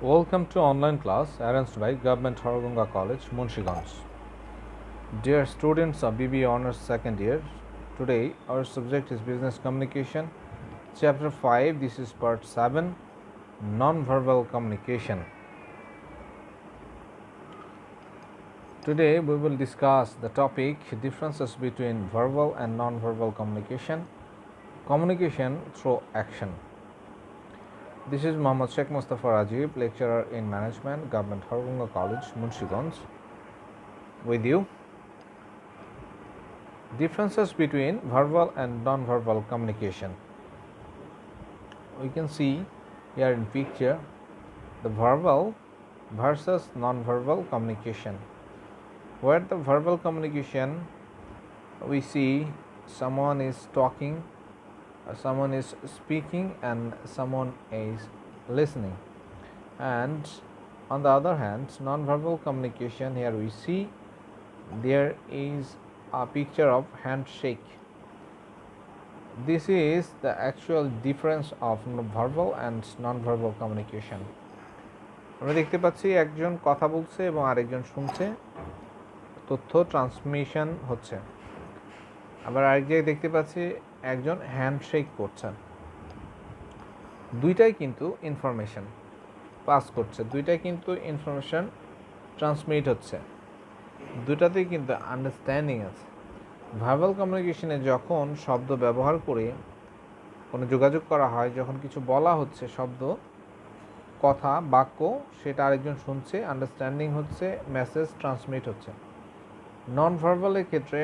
Welcome to online class arranged by Government Haragunga College, Munshiganj. Dear students of BBA Honours second year, today our subject is Business Communication, Chapter 5. This is Part 7, Non-Verbal Communication. Today we will discuss the topic differences between verbal and non-verbal communication, communication through action. This is Mohammad Sheikh Mustafa Rajib, lecturer in management, Government Haragunga College, Munshiganj, with you. Differences between verbal and non-verbal communication. We can see here in picture the verbal versus non-verbal communication. Where the verbal communication, we see someone is talking, someone is speaking, and someone is listening. And on the other hand, non-verbal communication, here we see there is a picture of handshake. This is the actual difference of verbal and non-verbal communication. আমরা দেখতে পাচ্ছি একজন কথা বলছে এবং আরেকজন শুনছে, তথ্য ট্রান্সমিশন হচ্ছে। আবার আরেক জায়গায় দেখতে পাচ্ছি একজন হ্যান্ডশেক করছেন। দুইটাই কিন্তু ইনফরমেশন পাস করছে, দুইটাই কিন্তু ইনফরমেশন ট্রান্সমিট হচ্ছে, দুটাতেই কিন্তু আন্ডারস্ট্যান্ডিং আছে। ভার্বাল কমিউনিকেশনে যখন শব্দ ব্যবহার করে কোনো যোগাযোগ করা হয়, যখন কিছু বলা হচ্ছে, শব্দ, কথা, বাক্য, সেটা আরেকজন শুনছে, আন্ডারস্ট্যান্ডিং হচ্ছে, মেসেজ ট্রান্সমিট হচ্ছে। নন ভার্বালের ক্ষেত্রে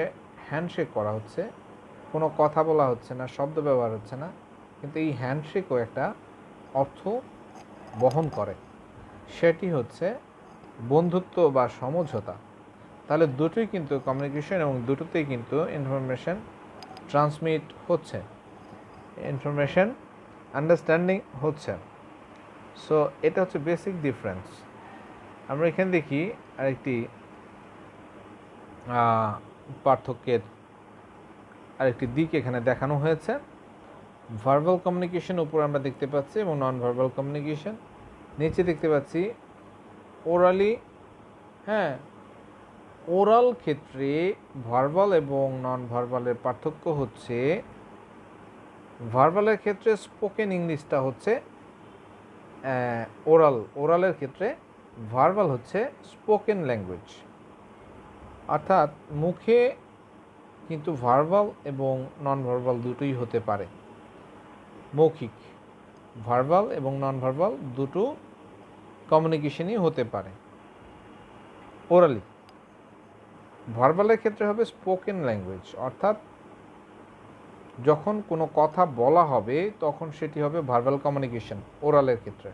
হ্যান্ডশেক করা হচ্ছে, কোনো কথা বলা হচ্ছে না, শব্দ ব্যবহার হচ্ছে না, কিন্তু এই হ্যান্ডশেকও একটা অর্থ বহন করে, সেটি হচ্ছে বন্ধুত্ব বা সমঝোতা। তাহলে দুটোই কিন্তু কমিউনিকেশন এবং দুটোতেই কিন্তু ইনফরমেশন ট্রান্সমিট হচ্ছে, ইনফরমেশন আন্ডারস্ট্যান্ডিং হচ্ছে। সো এটা হচ্ছে বেসিক ডিফারেন্স। আমরা এখানে দেখি আরেকটি পার্থক্যের আরেকটি দিক এখানে দেখানো হয়েছে। ভার্বাল কমিউনিকেশন উপরে আমরা দেখতে পাচ্ছি এবং নন ভার্বাল কমিউনিকেশন নিচে দেখতে পাচ্ছি ওরালি। ওরাল ক্ষেত্রে ভার্বাল এবং নন ভার্বালের পার্থক্য হচ্ছে, ভার্বালের ক্ষেত্রে স্পোকেন ইংলিশটা হচ্ছে ওরালের ক্ষেত্রে ভার্বাল হচ্ছে স্পোকেন ল্যাঙ্গুয়েজ। অর্থাৎ মুখে কিন্তু ভার্বাল এবং নন ভার্বাল দুটোই হতে পারে, মৌখিক ভার্বাল এবং নন ভার্বাল দুটো কমিউনিকেশনই হতে পারে। ওরালি ভার্বালের ক্ষেত্রে হবে স্পোকেন ল্যাঙ্গুয়েজ, অর্থাৎ যখন কোনো কথা বলা হবে তখন সেটি হবে ভার্বাল কমিউনিকেশন ওরালের ক্ষেত্রে।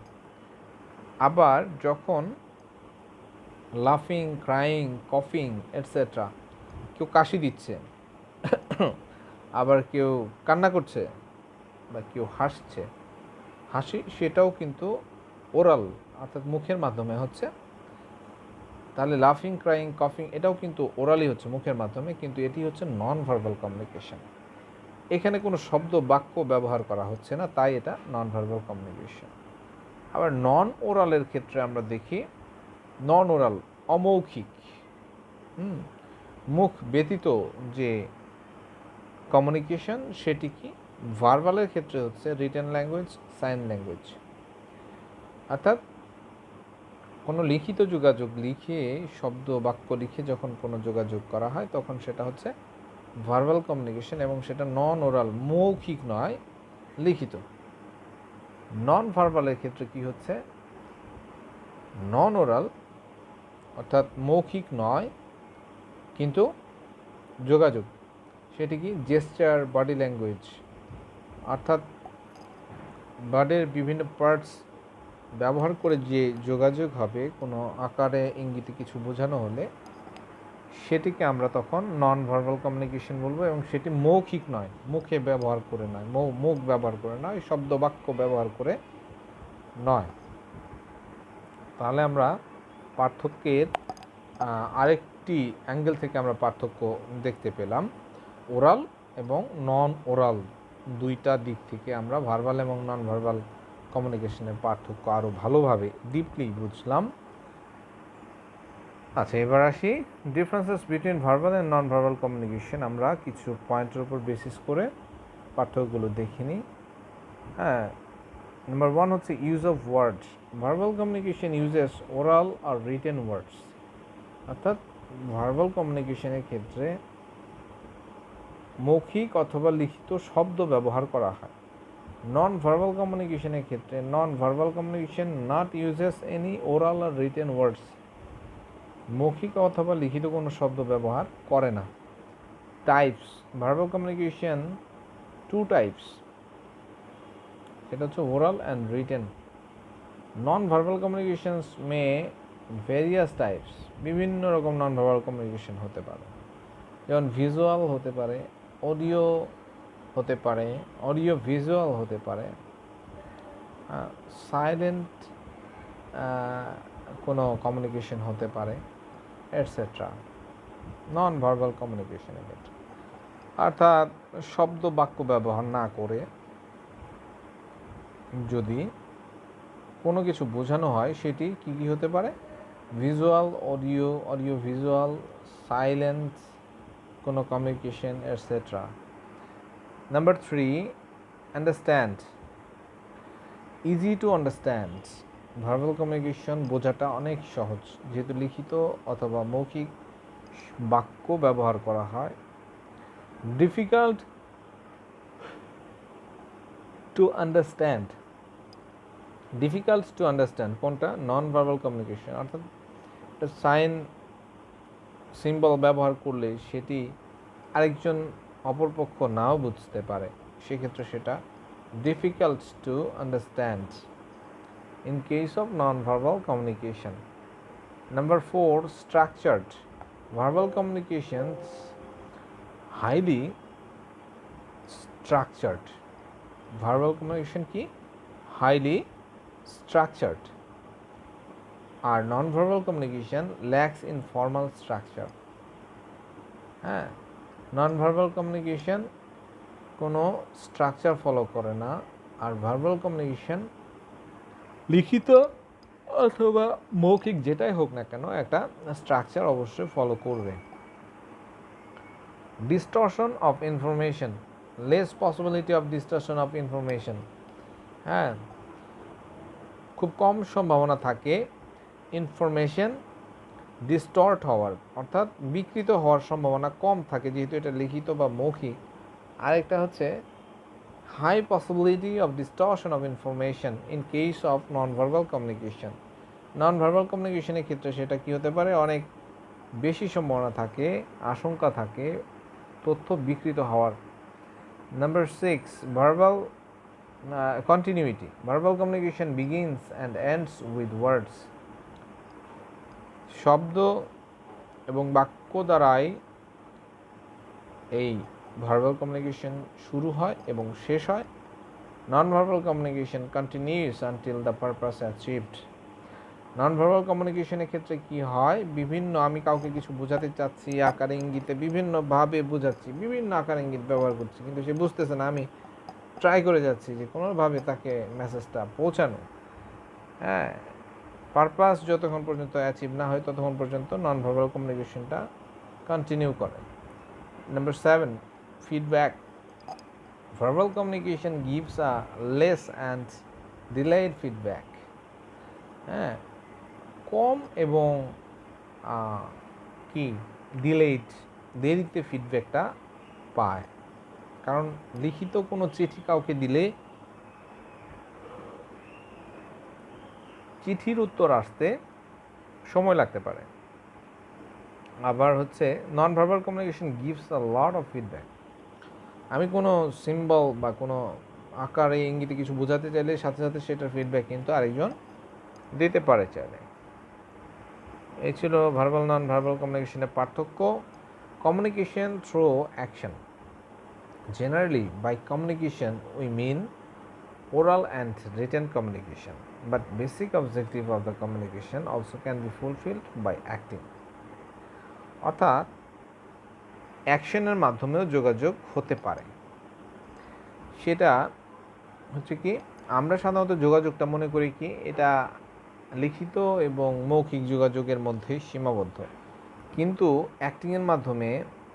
আবার যখন লাফিং, ক্রাইং, কফিং এটসেট্রা, কেউ কাশি দিচ্ছে, আবার কেউ কান্না করছে, বা কেউ হাসছে, হাসি, সেটাও কিন্তু ওরাল অর্থাৎ মুখের মাধ্যমে হচ্ছে। তাহলে লাফিং, ক্রাইং, কফিং এটাও কিন্তু ওরালি হচ্ছে মুখের মাধ্যমে, কিন্তু এটি হচ্ছে নন ভার্বাল কমিউনিকেশন। এখানে কোনো শব্দ বাক্য ব্যবহার করা হচ্ছে না, তাই এটা নন ভার্বাল কমিউনিকেশন। আবার নন ওরালের ক্ষেত্রে আমরা দেখি নন ওরাল অমৌখিক, মুখ ব্যতীত যে কমিউনিকেশন, সেটি কি ভার্বালের ক্ষেত্রে হচ্ছে রিটেন ল্যাঙ্গুয়েজ, সাইন ল্যাঙ্গুয়েজ। অর্থাৎ কোনো লিখিত যোগাযোগ, লিখে শব্দ বাক্য লিখে যখন কোনো যোগাযোগ করা হয় তখন সেটা হচ্ছে ভার্বাল কমিউনিকেশন, এবং সেটা নন ওরাল, মৌখিক নয়, লিখিত। নন ভার্বালের ক্ষেত্রে কি হচ্ছে, নন ওরাল অর্থাৎ মৌখিক নয় কিন্তু যোগাযোগ, সেটি কি জেস্চার, বডি ল্যাঙ্গুয়েজ, অর্থাৎ বডির বিভিন্ন পার্টস ব্যবহার করে যে যোগাযোগ হবে, কোনো আকারে ইঙ্গিতে কিছু বোঝানো হলে সেটিকে আমরা তখন নন ভার্বাল কমিউনিকেশন বলবো, এবং সেটি মৌখিক নয়, মুখে ব্যবহার করে নয়, মুখ ব্যবহার করে নয়, শব্দ বাক্য ব্যবহার করে নয়। তাহলে আমরা পার্থক্যের আরেকটি অ্যাঙ্গেল থেকে আমরা পার্থক্য দেখতে পেলাম। ওরাল এবং নন ওরাল দুইটা দিক থেকে আমরা ভার্বাল এবং নন ভার্বাল কমিউনিকেশনের পার্থক্য আরও ভালোভাবে ডিপলি বুঝলাম। আচ্ছা, এবার আসি differences between verbal and non verbal communication. আমরা কিছু পয়েন্টের উপর বেসিস করে পার্থক্যগুলো দেখে নিই। হ্যাঁ, নাম্বার 1 হচ্ছে use of words. Verbal communication uses oral or written words, অর্থাৎ ভার্বাল কমিউনিকেশনের ক্ষেত্রে মৌখিক অথবা লিখিত শব্দ ব্যবহার করা হয়। নন ভার্বাল কমিউনিকেশনের ক্ষেত্রে non verbal communication not uses any oral or written words, মৌখিক অথবা লিখিত কোনো শব্দ ব্যবহার করে না। Types, verbal communication two types, সেটা হচ্ছে oral and written. Non verbal communications may various types, বিভিন্ন রকম নন ভার্বাল কমিউনিকেশন হতে পারে, যেমন ভিজুয়াল হতে পারে, অডিও হতে পারে, অডিও ভিজুয়াল হতে পারে, সাইলেন্ট কোনো কমিউনিকেশন হতে পারে, এটসেট্রা। নন ভার্বাল কমিউনিকেশনের ক্ষেত্রে অর্থাৎ শব্দ বাক্য ব্যবহার না করে যদি কোনো কিছু বোঝানো হয় সেটি কী কী হতে পারে? Visual, audio, audio visual, silence কোনো communication, etcetera. Number 3, understand, easy to understand. Verbal communication বোঝাটা অনেক সহজ, যেহেতু লিখিত অথবা মৌখিক বাক্য ব্যবহার করা হয়। Difficult to understand, difficult to understand কোনটা? নন ভার্বাল কমিউনিকেশন, অর্থাৎ একটা সাইন সিম্বল ব্যবহার করলে সেটি আরেকজন অপরপক্ষ নাও বুঝতে পারে, সেক্ষেত্রে সেটা difficult to understand in case of non-verbal communication. Number 4, structured. Verbal communications highly structured. Verbal communication কি? Highly structured. R non-verbal communication lacks in formal structure. হ্যাঁ, non-verbal communication কোনো স্ট্রাকচার ফলো করে না, আর ভার্বাল কমিউনিকেশন লিখিত অথবা মৌখিক যেটাই হোক না কেন একটা স্ট্রাকচার অবশ্যই ফলো করবে। Distortion of information, less possibility of distortion of information. হ্যাঁ, খুব কম সম্ভাবনা থাকে ইনফরমেশন ডিস্টর্ট হওয়ার, অর্থাৎ বিকৃত হওয়ার সম্ভাবনা কম থাকে যেহেতু এটা লিখিত বা মৌখিক। আরেকটা হচ্ছে high possibility of distortion of information in case of non-verbal communication. Non-verbal communication এর ক্ষেত্রে সেটা কি হতে পারে? অনেক বেশি সম্ভাবনা থাকে, আশঙ্কা থাকে তথ্য বিকৃত হওয়ার। Number 6, verbal continuity. Verbal communication begins and ends with words. শব্দ এবং বাক্য দ্বারাই এই ভার্বাল কমিউনিকেশন শুরু হয় এবং শেষ হয়। নন verbal communication continuous until the purpose achieved. Non verbal কমিউনিকেশনের ক্ষেত্রে কি হয়? বিভিন্ন, আমি কাউকে কিছু বোঝাতে চাচ্ছি, আকারে ইঙ্গিতে বিভিন্নভাবে বোঝাচ্ছি, বিভিন্ন আকার ইঙ্গিত ব্যবহার করছি, কিন্তু সে বুঝতেছে না, আমি ট্রাই করে যাচ্ছি যে কোনোভাবে তাকে মেসেজটা পৌঁছানো। হ্যাঁ, পারপাস যতক্ষণ পর্যন্ত অ্যাচিভ না হয় ততক্ষণ পর্যন্ত নন ভার্বাল কমিউনিকেশনটা কন্টিনিউ করে। Number 7, feedback. Verbal communication gives a less and delayed feedback. হ্যাঁ, কম এবং কি ডিলেড, দেরিতে ফিডব্যাকটা পায়, কারণ লিখিত কোনো চিঠি কাউকে দিলে চিঠির উত্তর আসতে সময় লাগতে পারে। আবার হচ্ছে নন verbal communication gives a lot of feedback. আমি কোনো সিম্বল বা কোনো আকারে ইঙ্গিতে কিছু বোঝাতে চাইলে সাথে সাথে সেটার ফিডব্যাক কিন্তু আরেকজন দিতে পারে চাইলে। এই ছিল ভার্বাল নন ভার্বাল কমিউনিকেশনের পার্থক্য। Communication through action. Generally by communication we mean oral and written communication, but basic objective of the communication also can be fulfilled by acting. অর্থাৎ অ্যাকশনের মাধ্যমেও যোগাযোগ হতে পারে। সেটা হচ্ছে কি, আমরা সাধারণত যোগাযোগটা মনে করি কি এটা লিখিত এবং মৌখিক যোগাযোগের মধ্যেই সীমাবদ্ধ, কিন্তু অ্যাক্টিংয়ের মাধ্যমে,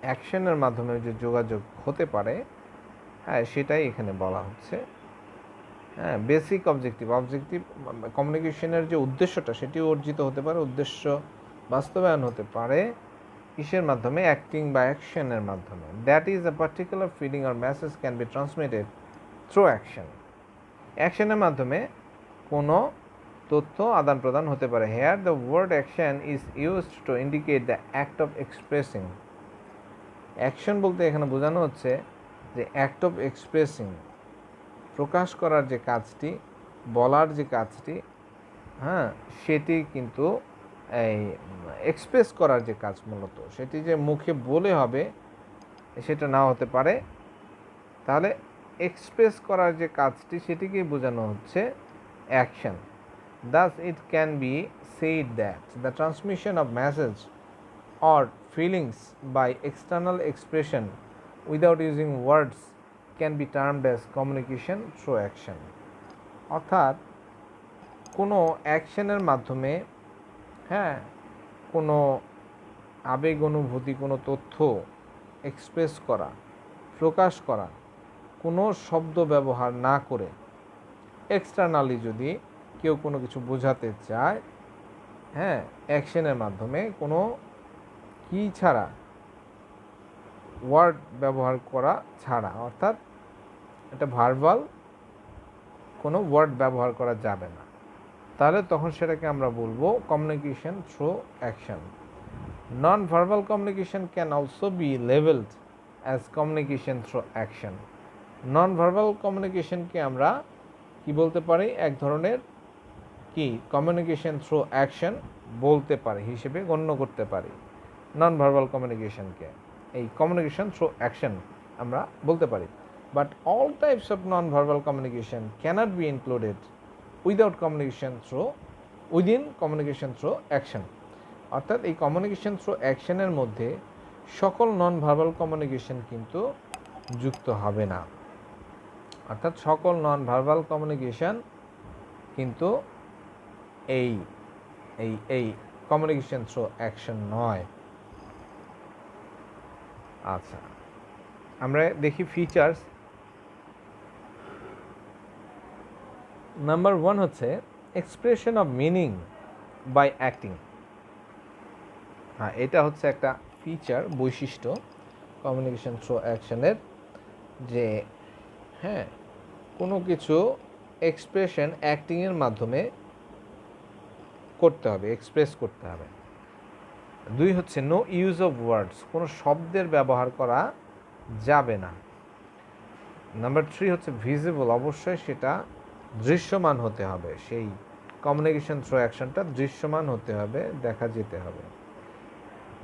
অ্যাকশনের মাধ্যমে যে যোগাযোগ হতে পারে, হ্যাঁ, সেটাই এখানে বলা হচ্ছে। হ্যাঁ, বেসিক অবজেক্টিভ কমিউনিকেশনের যে উদ্দেশ্যটা সেটিও অর্জিত হতে পারে, উদ্দেশ্য বাস্তবায়ন হতে পারে কিসের মাধ্যমে? অ্যাক্টিং বা অ্যাকশনের মাধ্যমে। That is a particular feeling or message can be transmitted through action. অ্যাকশনের মাধ্যমে কোনো তথ্য আদান প্রদান হতে পারে। Here the word action is used to indicate the act of expressing. Action বলতে এখানে বোঝানো হচ্ছে যে অ্যাক্ট অফ এক্সপ্রেসিং, প্রকাশ করার যে কাজটি, বলার যে কাজটি, হ্যাঁ, সেটি কিন্তু এই এক্সপ্রেস করার যে কাজ মূলত, সেটি যে মুখে বলে হবে সেটা নাও হতে পারে। তাহলে এক্সপ্রেস করার যে কাজটি সেটিকেই বোঝানো হচ্ছে action. Thus it can be said that the transmission of message or feelings by external expression without using words can be termed as communication through action. অর্থাৎ কোনো অ্যাকশনের মাধ্যমে, হ্যাঁ, কোনো আবেগ অনুভূতি, কোনো তথ্য এক্সপ্রেস করা, প্রকাশ করা, কোনো শব্দ ব্যবহার না করে এক্সটার্নালি যদি কেউ কোনো কিছু বোঝাতে চায়, হ্যাঁ, অ্যাকশনের মাধ্যমে কোনো কি ছাড়া, ওয়ার্ড ব্যবহার করা ছাড়া, অর্থাৎ এটা ভার্বাল কোনো ওয়ার্ড ব্যবহার করা যাবে না, তাহলে তখন সেটাকে আমরা বলবো communication through action. Non verbal communication can also be levelled as communication through action. Non verbal কমিউনিকেশনকে আমরা কি বলতে পারি? এক ধরনের কি কমিউনিকেশন থ্রু অ্যাকশন বলতে পারি, হিসেবে গণ্য করতে পারি নন ভার্বাল কমিউনিকেশনকে। এই কমিউনিকেশন থ্রু অ্যাকশন আমরা বলতে পারি। But all types of non verbal communication cannot be included without communication through within communication through action. অর্থাৎ এই কমিউনিকেশন থ্রু অ্যাকশনের মধ্যে সকল নন ভার্বাল কমিউনিকেশন কিন্তু যুক্ত হবে না। অর্থাৎ সকল নন ভার্বাল কমিউনিকেশন কিন্তু এই এই এই কমিউনিকেশন থ্রু অ্যাকশন নয়। আচ্ছা, আমরা দেখি ফিচার্স। নাম্বার 1 হচ্ছে expression of meaning by acting. হ্যাঁ, এটা হচ্ছে একটা ফিচার, বৈশিষ্ট্য কমিউনিকেশন থ্রু অ্যাকশনের, যে হ্যাঁ, কোনো কিছু এক্সপ্রেশন অ্যাক্টিংয়ের মাধ্যমে করতে হবে, এক্সপ্রেস করতে হবে। 2 হচ্ছে নো ইউজ অফ ওয়ার্ডস, কোনো শব্দের ব্যবহার করা যাবে না। নাম্বার 3 হচ্ছে ভিজিবল, অবশ্যই সেটা দৃশ্যমান হতে হবে, সেই কমিউনিকেশন থ্রু অ্যাকশনটা দৃশ্যমান হতে হবে, দেখা যেতে হবে।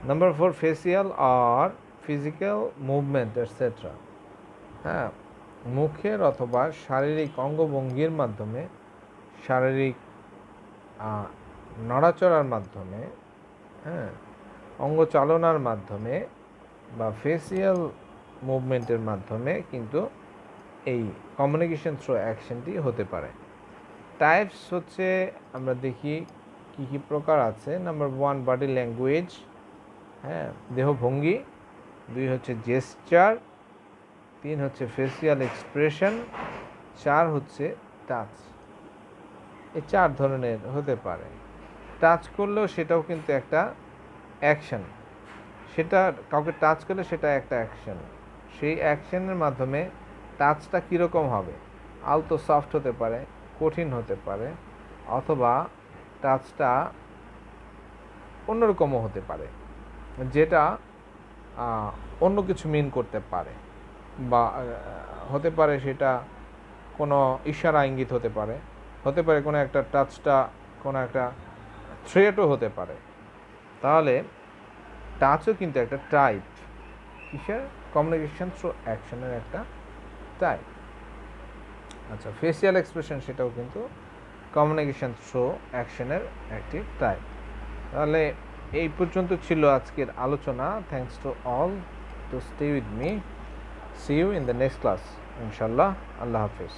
নাম্বার 4 ফেসিয়াল আর ফিজিক্যাল মুভমেন্ট এটসেট্রা। হ্যাঁ, মুখের অথবা শারীরিক অঙ্গভঙ্গির মাধ্যমে, শারীরিক নড়াচড়ার মাধ্যমে, হ্যাঁ, অঙ্গচালনার মাধ্যমে বা ফেসিয়াল মুভমেন্টের মাধ্যমে কিন্তু এই কমিউনিকেশন থ্রু অ্যাকশনটি হতে পারে। টাইপস হচ্ছে আমরা দেখি কি কি প্রকার আছে। নাম্বার 1 বডি ল্যাঙ্গুয়েজ, হ্যাঁ, দেহভঙ্গি। 2 হচ্ছে জেস্চার। 3 হচ্ছে ফেসিয়াল এক্সপ্রেশন। 4 হচ্ছে টাচ। এই 4 ধরনের হতে পারে। টাচ করলেও সেটাও কিন্তু একটা অ্যাকশন, সেটা কাউকে টাচ করলে সেটা একটা অ্যাকশন। সেই অ্যাকশনের মাধ্যমে টাচটা কীরকম হবে? আলতো সফট হতে পারে, কঠিন হতে পারে, অথবা টাচটা অন্যরকমও হতে পারে, যেটা অন্য কিছু মিন করতে পারে, বা হতে পারে সেটা কোনো ইশারা ইঙ্গিত হতে পারে, হতে পারে কোনো একটা টাচটা কোনো একটা থ্রেটও হতে পারে। তাহলে টাচও কিন্তু একটা টাইপ, কিসের? কমিউনিকেশন থ্রু অ্যাকশনের একটা টাইপ। আচ্ছা, ফেসিয়াল এক্সপ্রেশন সেটাও কিন্তু কমিউনিকেশন থ্রু অ্যাকশনের একটি টাইপ। তাহলে এই পর্যন্ত ছিল আজকের আলোচনা। Thanks to all to stay with me. See you in the next class ইনশাল্লাহ। আল্লাহ হাফিজ।